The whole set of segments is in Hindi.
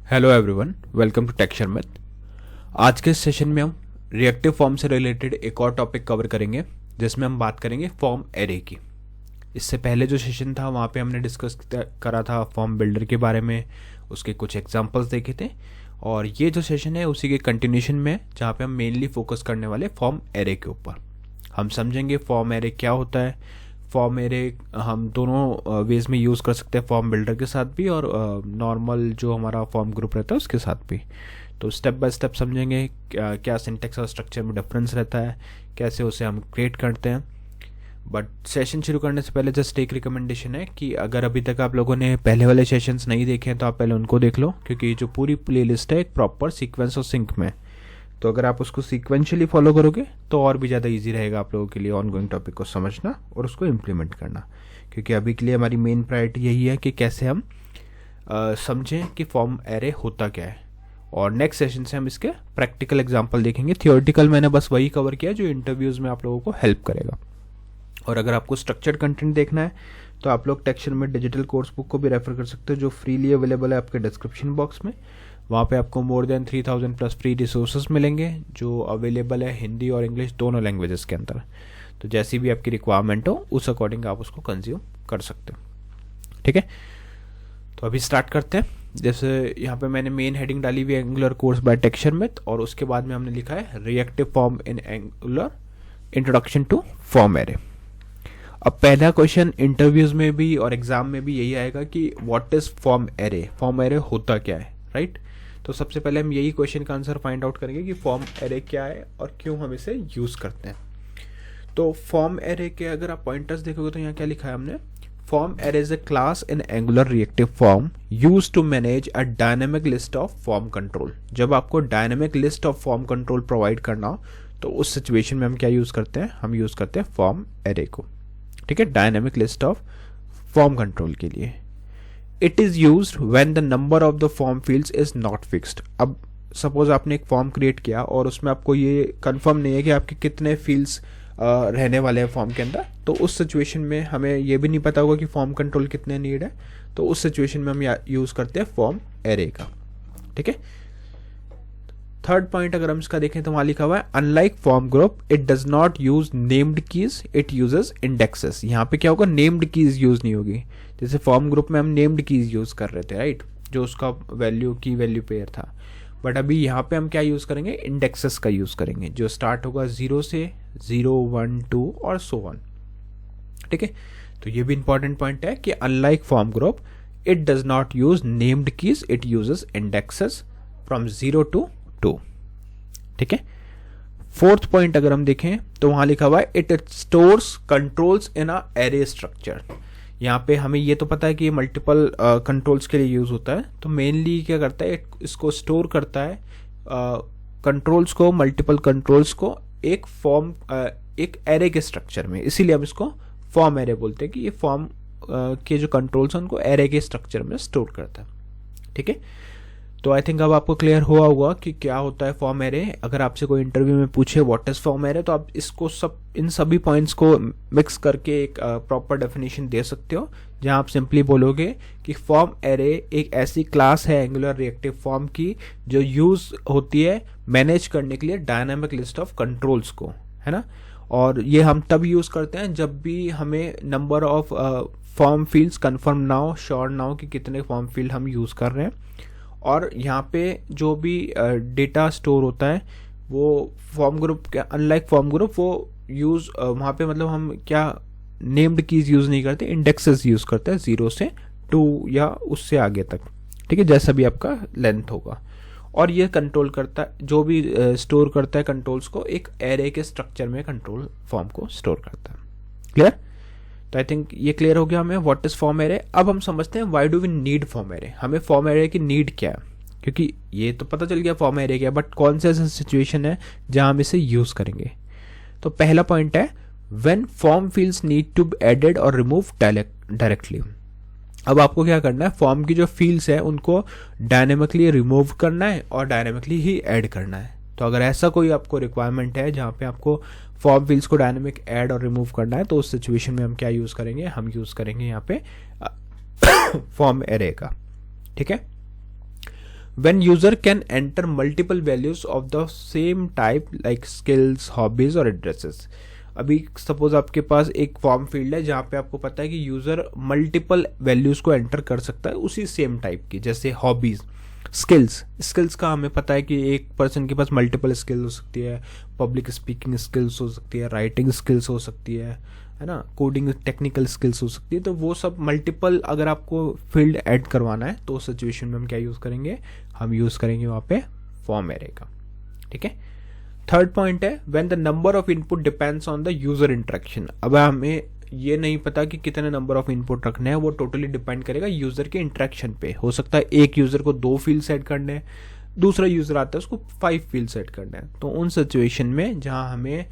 Hello everyone, welcome to Texture Math. आज के सेशन में हम रिएक्टिव फॉर्म से रिलेटेड एक और टॉपिक कवर करेंगे जिसमें हम बात करेंगे फॉर्म एरे की। इससे पहले जो सेशन था वहाँ पे हमने डिस्कस करा था फॉर्म बिल्डर के बारे में, उसके कुछ एग्जांपल्स देखे थे। और ये जो सेशन है उसी के कंटिन्यूशन में है, जहाँ पे हम मेनली फोकस करने वाले फॉर्म एरे के ऊपर। हम समझेंगे फॉर्म एरे क्या होता है। फॉर्म एरे हम दोनों वेज में यूज़ कर सकते हैं, फॉर्म बिल्डर के साथ भी और नॉर्मल जो हमारा फॉर्म ग्रुप रहता है उसके साथ भी। तो स्टेप बाय स्टेप समझेंगे क्या सिंटेक्स और स्ट्रक्चर में डिफरेंस रहता है, कैसे उसे हम क्रिएट करते हैं। बट सेशन शुरू करने से पहले जस्ट एक रिकमेंडेशन है कि अगर अभी तक आप लोगों ने पहले वाले सेशंस नहीं देखे हैं तो आप पहले उनको देख लो, क्योंकि जो पूरी प्लेलिस्ट है एक प्रॉपर सीक्वेंस और सिंक में। तो अगर आप उसको सीक्वेंशियली फॉलो करोगे तो और भी ज़्यादा इजी रहेगा आप लोगों के लिए ऑनगोइंग टॉपिक को समझना और उसको इम्प्लीमेंट करना। क्योंकि अभी के लिए हमारी मेन प्रायोरिटी यही है कि कैसे हम समझें कि फॉर्म एरे होता क्या है। और नेक्स्ट सेशन से हम इसके प्रैक्टिकल एग्जाम्पल देखेंगे। थियोरेटिकल मैंने बस वही कवर किया जो इंटरव्यूज़ में आप लोगों को हेल्प करेगा। और अगर आपको स्ट्रक्चर्ड कंटेंट देखना है तो आप लोग टेक्सचर में डिजिटल कोर्स बुक को भी रेफर कर सकते हो, जो फ्रीली अवेलेबल है आपके डिस्क्रिप्शन बॉक्स में। वहाँ पे आपको more than 3000 plus free resources मिलेंगे जो अवेलेबल है हिंदी और इंग्लिश दोनों लैंग्वेजेस के अंदर। तो जैसी भी आपकी रिक्वायरमेंट हो उस अकॉर्डिंग आप उसको कंज्यूम कर सकते हो। ठीक है, तो अभी स्टार्ट करते हैं। जैसे यहाँ पे मैंने मेन हेडिंग डाली हुई है Angular course by Texture Math, और उसके बाद में हमने लिखा है reactive form in Angular introduction to form array. अब पहला क्वेश्चन इंटरव्यूज में भी और एग्जाम में भी यही आएगा कि what is form array, form array होता क्या है, राइट। तो सबसे पहले हम यही क्वेश्चन का आंसर फाइंड आउट करेंगे कि फॉर्म एरे क्या है और क्यों हम इसे यूज करते हैं। तो फॉर्म एरे के अगर आप पॉइंटर्स देखोगे तो यहाँ क्या लिखा है हमने, form array is a class in Angular reactive form use to manage a dynamic list of form control. जब आपको dynamic list of form control provide करना हो तो उस सिचुएशन में हम क्या यूज करते हैं, हम यूज करते हैं फॉर्म एरे को। ठीक है, dynamic list of form control के लिए। It is used when the number of the form fields is not fixed. अब सपोज आपने एक फॉर्म क्रिएट किया और उसमें आपको ये कंफर्म नहीं है कि आपके कितने फील्ड्स रहने वाले हैं फॉर्म के अंदर, तो उस सिचुएशन में हमें ये भी नहीं पता होगा कि फॉर्म कंट्रोल कितने नीड है, तो उस सिचुएशन में हम यूज करते हैं फॉर्म एरे का। ठीक है, थर्ड पॉइंट अगर हम इसका देखें तो वहां लिखा हुआ है unlike form group it does not use named keys, it uses indexes. यहाँ पे क्या होगा, नेम्ड कीज यूज नहीं होगी। जैसे फॉर्म ग्रुप में हम नेम्ड कीज यूज कर रहे थे, राइट, जो उसका वैल्यू की वैल्यू पेयर था। बट अभी यहाँ पे हम क्या यूज करेंगे, इंडेक्सेस का यूज करेंगे, जो स्टार्ट होगा 0 से 0, 1, 2 और सो ऑन। ठीक है, तो ये भी इंपॉर्टेंट पॉइंट है कि unlike form group it does not use named keys, it uses indexes from 0 to 2। ठीक है, फोर्थ पॉइंट अगर हम देखें तो वहां लिखा हुआ है it stores controls in a array structure. यहाँ पे हमें ये तो पता है कि ये मल्टीपल कंट्रोल्स के लिए यूज होता है। तो मेनली क्या करता है, इसको स्टोर करता है कंट्रोल्स को, मल्टीपल कंट्रोल्स को एक फॉर्म एक एरे के स्ट्रक्चर में। इसीलिए हम इसको फॉर्म एरे बोलते हैं कि ये फॉर्म के जो कंट्रोल्स हैं उनको एरे के स्ट्रक्चर में स्टोर करता है। ठीक है, तो आई थिंक अब आपको क्लियर हुआ होगा कि क्या होता है फॉर्म एरे। अगर आपसे कोई इंटरव्यू में पूछे व्हाट इज फॉर्म एरे, तो आप इसको इन सभी पॉइंट्स को मिक्स करके एक प्रॉपर डेफिनेशन दे सकते हो, जहां आप सिंपली बोलोगे कि फॉर्म एरे एक ऐसी क्लास है एंगुलर रिएक्टिव फॉर्म की जो यूज होती है मैनेज करने के लिए डायनामिक लिस्ट ऑफ कंट्रोल्स को, है ना। और ये हम तब यूज करते हैं जब भी हमें number of form fields confirm ना हो, श्योर ना हो कि कितने फॉर्म फील्ड हम यूज कर रहे हैं। और यहाँ पे जो भी डेटा स्टोर होता है वो फॉर्म ग्रुप के अनलाइक फॉर्म ग्रुप वो यूज़ वहाँ पे मतलब हम क्या नेम्ड कीज यूज़ नहीं करते, इंडेक्सेस यूज़ करते हैं 0 से 2 या उससे आगे तक। ठीक है, जैसा भी आपका लेंथ होगा। और ये कंट्रोल करता है, जो भी स्टोर करता है कंट्रोल्स को एक एरे के स्ट्रक्चर में कंट्रोल फॉर्म को स्टोर करता है। क्लियर? तो आई थिंक ये क्लियर हो गया हमें व्हाट इज फॉर्म एरे। अब हम समझते हैं why do we need form array, हमें फॉर्म एरे की नीड क्या है। क्योंकि ये तो पता चल गया फॉर्म एरे क्या है, बट कौन सा ऐसा सिचुएशन है जहां हम इसे यूज करेंगे। तो पहला पॉइंट है when form fields need to be added और रिमूव डायरेक्टली। अब आपको क्या करना है, फॉर्म की जो फील्ड्स है उनको डायनेमिकली रिमूव करना है और डायनेमिकली ही ऐड करना है। तो अगर ऐसा कोई आपको रिक्वायरमेंट है जहाँ पे आपको फॉर्म फील्ड्स को डायनेमिक ऐड और रिमूव करना है, तो उस सिचुएशन में हम क्या यूज करेंगे, हम यूज करेंगे यहाँ पे फॉर्म एरे का। ठीक है, when user can enter multiple values of the same type like skills, hobbies और addresses। अभी सपोज आपके पास एक फॉर्म फील्ड है जहाँ पे आपको पता है कि यूजर मल्टीपल वैल्यूज को एंटर कर सकता है उसी सेम टाइप की, जैसे हॉबीज, स्किल्स का हमें पता है कि एक पर्सन के पास मल्टीपल स्किल हो सकती है, पब्लिक स्पीकिंग स्किल्स हो सकती है, राइटिंग स्किल्स हो सकती है ना, कोडिंग टेक्निकल स्किल्स हो सकती है। तो वो सब मल्टीपल अगर आपको फील्ड ऐड करवाना है तो उस सिचुएशन में हम क्या यूज़ करेंगे, हम यूज़ करेंगे वहाँ पे फॉर्म एरे का। ठीक है। थर्ड पॉइंट है when the number of input depends on the user interaction. अब हमें ये नहीं पता कि कितने नंबर ऑफ इनपुट रखने हैं, वो टोटली डिपेंड करेगा यूजर के इंटरेक्शन पे। हो सकता है एक यूजर को 2 फील्ड सेट करने हैं, दूसरा यूजर आता है उसको 5 फील्ड सेट करने हैं। तो उन सिचुएशन में जहाँ हमें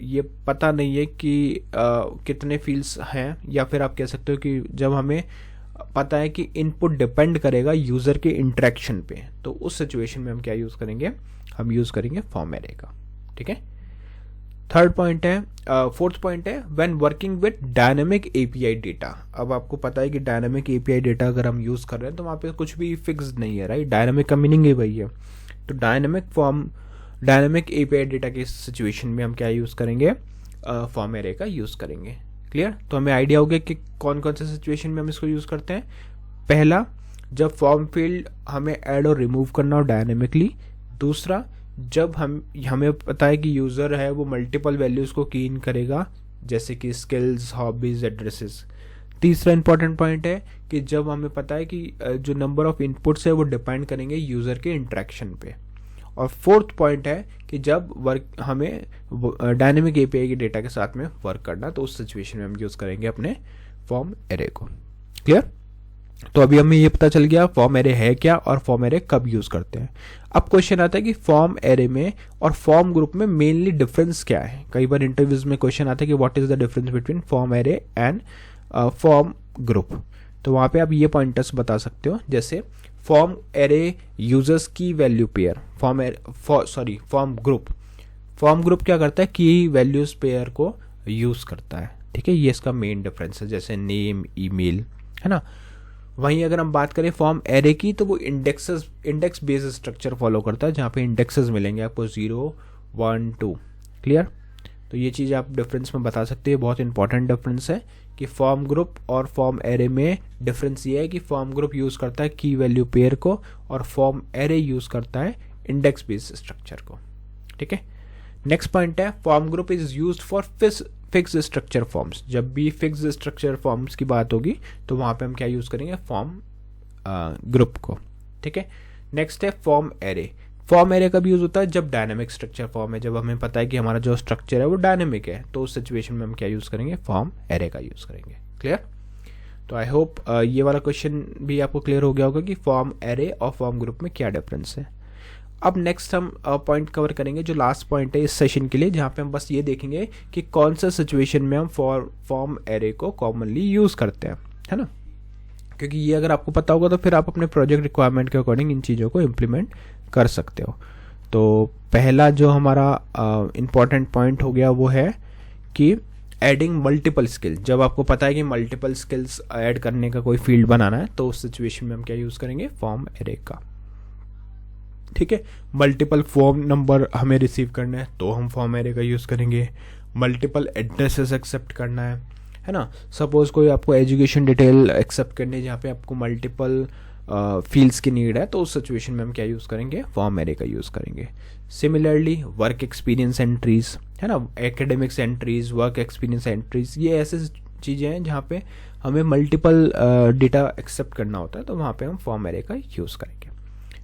ये पता नहीं है कि कितने फील्ड्स हैं, या फिर आप कह सकते हो कि जब हमें पता है कि इनपुट डिपेंड करेगा यूजर के इंटरेक्शन पे, तो उस सिचुएशन में हम क्या यूज करेंगे, हम यूज करेंगे फॉर्म एरे का। ठीक है। थर्ड पॉइंट है, फोर्थ पॉइंट है when working with dynamic API data. अब आपको पता है कि डायनेमिक एपीआई डेटा अगर हम यूज कर रहे हैं तो वहाँ पे कुछ भी फिक्स नहीं है, राइट। डायनेमिक का मीनिंग ही वही है। तो डायनेमिक एपीआई डेटा के सिचुएशन में हम क्या यूज करेंगे, फॉर्म एरे का यूज करेंगे। क्लियर। तो हमें आइडिया हो गया कि कौन कौन से सिचुएशन में हम इसको यूज करते हैं। पहला, जब फॉर्म फील्ड हमें ऐड और रिमूव करना हो डायनेमिकली। दूसरा, जब हमें पता है कि यूजर है वो मल्टीपल वैल्यूज को की इन करेगा, जैसे कि स्किल्स, हॉबीज, एड्रेसेस। तीसरा इंपॉर्टेंट पॉइंट है कि जब हमें पता है कि जो नंबर ऑफ इनपुट्स है वो डिपेंड करेंगे यूजर के इंटरेक्शन पे। और फोर्थ पॉइंट है कि जब हमें डायनेमिक एपीआई के डेटा के साथ में वर्क करना, तो उस सिचुएशन में हम यूज करेंगे अपने फॉर्म एरे को। क्लियर। तो अभी हमें ये पता चल गया फॉर्म एरे है क्या और फॉर्म एरे कब यूज करते हैं। अब क्वेश्चन आता है कि फॉर्म एरे में और फॉर्म ग्रुप में मेनली डिफरेंस क्या है। कई बार इंटरव्यूज में क्वेश्चन आता है कि what is the difference between form array and form group. तो वहां पे आप ये पॉइंटर्स बता सकते हो, जैसे फॉर्म एरे यूजर्स की वैल्यू पेयर, फॉर्म ग्रुप क्या करता है, की वैल्यूज पेयर को यूज करता है। ठीक है, ये इसका मेन डिफरेंस है, जैसे नेम, ईमेल, है ना। वहीं अगर हम बात करें फॉर्म एरे की, तो वो इंडेक्स बेस्ड स्ट्रक्चर फॉलो करता है, जहाँ पे इंडेक्सेस मिलेंगे आपको 0, 1, 2। क्लियर। तो ये चीज़ आप डिफरेंस में बता सकते हैं, बहुत इंपॉर्टेंट डिफरेंस है कि फॉर्म ग्रुप और फॉर्म एरे में डिफरेंस ये है कि फॉर्म ग्रुप यूज़ करता है की वैल्यू पेयर को और फॉर्म एरे यूज़ करता है इंडेक्स बेस्ड स्ट्रक्चर को। ठीक है। नेक्स्ट पॉइंट है form group is used for fixed structure forms. जब भी फिक्स्ड स्ट्रक्चर फॉर्म्स की बात होगी तो वहाँ पे हम क्या यूज़ करेंगे, फॉर्म ग्रुप को। ठीक है। नेक्स्ट है फॉर्म एरे। फॉर्म एरे कब यूज़ होता है, जब डायनेमिक स्ट्रक्चर फॉर्म है, जब हमें पता है कि हमारा जो स्ट्रक्चर है वो डायनेमिक है, तो उस सिचुएशन में हम क्या यूज़ करेंगे, फॉर्म एरे का यूज़ करेंगे। क्लियर। तो आई होप ये वाला क्वेश्चन भी आपको क्लियर हो गया होगा कि फॉर्म एरे और फॉर्म ग्रुप में क्या डिफरेंस है। अब नेक्स्ट हम पॉइंट कवर करेंगे जो लास्ट पॉइंट है इस सेशन के लिए, जहाँ पे हम बस ये देखेंगे कि कौन सा सिचुएशन में हम फॉर्म एरे को कॉमनली यूज़ करते हैं, है ना। क्योंकि ये अगर आपको पता होगा तो फिर आप अपने प्रोजेक्ट रिक्वायरमेंट के अकॉर्डिंग इन चीज़ों को इम्प्लीमेंट कर सकते हो। तो पहला जो हमारा इम्पॉर्टेंट पॉइंट हो गया वो है कि एडिंग मल्टीपल स्किल। जब आपको पता है कि मल्टीपल स्किल्स ऐड करने का कोई फील्ड बनाना है, तो उस सिचुएशन में हम क्या यूज़ करेंगे, फॉर्म एरे का। ठीक है। मल्टीपल फॉर्म नंबर हमें रिसीव करना है तो हम फॉर्म एरे का यूज़ करेंगे। मल्टीपल एड्रेसेस एक्सेप्ट करना है ना। सपोज कोई आपको एजुकेशन डिटेल एक्सेप्ट करनी है जहाँ पे आपको मल्टीपल फील्ड्स की नीड है, तो उस सिचुएशन में हम क्या यूज़ करेंगे, फॉर्म एरे का यूज़ करेंगे। सिमिलरली वर्क एक्सपीरियंस एंट्रीज, है ना, academics entries, work experience entries, ये ऐसे चीज़ें हैं जहाँ पे हमें मल्टीपल डेटा एक्सेप्ट करना होता है, तो वहाँ पे हम फॉर्म एरे का यूज़ करेंगे।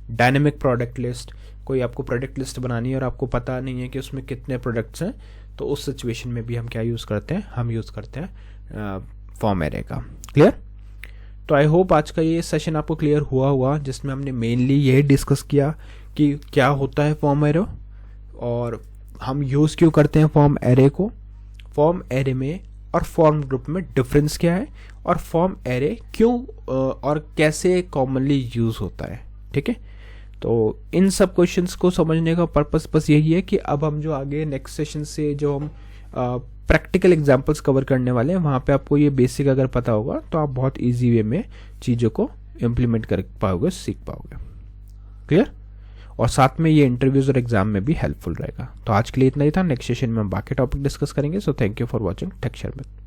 डायनेमिक प्रोडक्ट लिस्ट, कोई आपको प्रोडक्ट लिस्ट बनानी है और आपको पता नहीं है कि उसमें कितने प्रोडक्ट्स हैं, तो उस सिचुएशन में भी हम क्या यूज़ करते हैं, हम यूज़ करते हैं फॉर्म एरे का। क्लियर। तो आई होप आज का ये सेशन आपको क्लियर हुआ होगा, जिसमें हमने मेनली यही डिस्कस किया कि क्या होता है फॉर्म एरे और हम यूज़ क्यों करते हैं फॉर्म एरे को, फॉर्म एरे में और फॉर्म ग्रुप में डिफरेंस क्या है, और फॉर्म एरे क्यों और कैसे कॉमनली यूज़ होता है। ठीक है। तो इन सब क्वेश्चंस को समझने का पर्पस बस यही है कि अब हम जो आगे नेक्स्ट सेशन से जो हम प्रैक्टिकल एग्जांपल्स कवर करने वाले हैं, वहाँ पे आपको ये बेसिक अगर पता होगा तो आप बहुत इजी वे में चीज़ों को इम्प्लीमेंट कर पाओगे, सीख पाओगे। क्लियर? और साथ में ये इंटरव्यूज और एग्जाम में भी हेल्पफुल रहेगा। तो आज के लिए इतना ही था। नेक्स्ट सेशन में हम बाकी टॉपिक डिस्कस करेंगे। So thank you for watching tech share with.